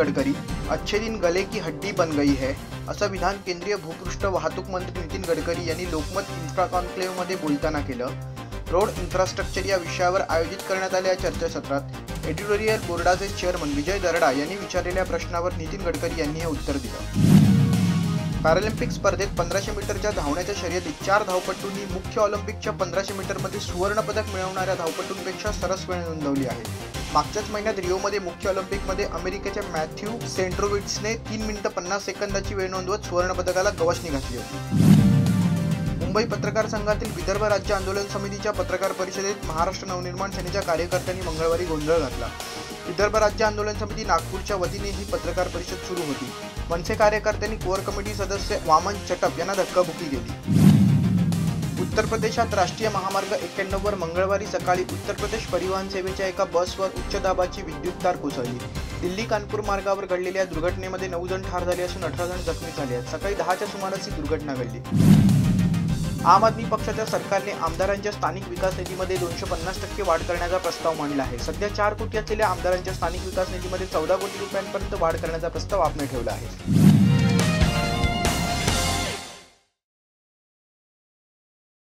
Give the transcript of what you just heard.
गडकरी, अच्छे दिन गले की हड्डी बन गई है, असं विधान केंद्रीय भूपृष्ठ वाहतूक मंत्री नितीन गडकरी यांनी लोकमत इन्फ्रा कॉन्क्लेव्हमध्ये बोलताना केलं। रोड इन्फ्रास्ट्रक्चर या विषयावर आयोजित करण्यात आलेल्या चर्चासत्रात एडिटोरियल बोर्डाचे चेअरमन विजय दरडा यांनी विचारलेल्या प्रश्नावर नितीन गडकरी यांनी हे उत्तर दिलं। पॅरालिम्पिक स्पर्धेत 1500 मीटरच्या धावण्याच्या शर्यतीत 4 धावपटूंनी मुख्य ऑलिम्पिकच्या 1500 मीटरमध्ये सुवर्ण पदक मिळवणाऱ्या धावपटूंपेक्षा सरस वेळ नोंदवली आहे। मागच्याच महिन्यात रिओमध्ये मुख्य ऑलिम्पिकमध्ये अमेरिकेच्या मॅथ्यू सेंट्रोविट्सने 3 मिनिटं 50 सेकंदाची वेळ नोंदवत सुवर्ण पदकाला गवसणी घातली होती। मुंबई पत्रकार संघातील विदर्भ राज्य आंदोलन समितीच्या पत्रकार परिषदेत महाराष्ट्र नवनिर्माण सेनेच्या कार्यकर्त्यांनी मंगळवारी गोंधळ घातला। विदर्भ राज्य आंदोलन समिती नागपूरच्या वतीने ही पत्रकार परिषद सुरू होती। मनसे कार्यकर्त्यांनी कोर कमिटी सदस्य वामन चटप यांना धक्काबुक्की केली। उत्तर प्रदेशात राष्ट्रीय महामार्ग 91 वर मंगळवारी सकाळी उत्तर प्रदेश परिवहन सेवेच्या एका बसवर उच्च दाबाची विद्युत तार कोसळली। दिल्ली कानपूर मार्गावर घडलेल्या दुर्घटनेमध्ये 9 जण ठार झाले असून 18 जण जखमी झाले आहेत। सकाळी 10च्या सुमारास ही दुर्घटना घडली। आम आदमी पक्षाच्या सरकारने आमदारांच्या स्थानिक विकास निधीमध्ये 250% वाढ करण्याचा प्रस्ताव मांडला आहे। सध्या 4 कोटी असलेल्या आमदारांच्या स्थानिक विकास निधीमध्ये 14 कोटी रुपयांपर्यंत वाढ करण्याचा प्रस्ताव आपने ठेवला आहे।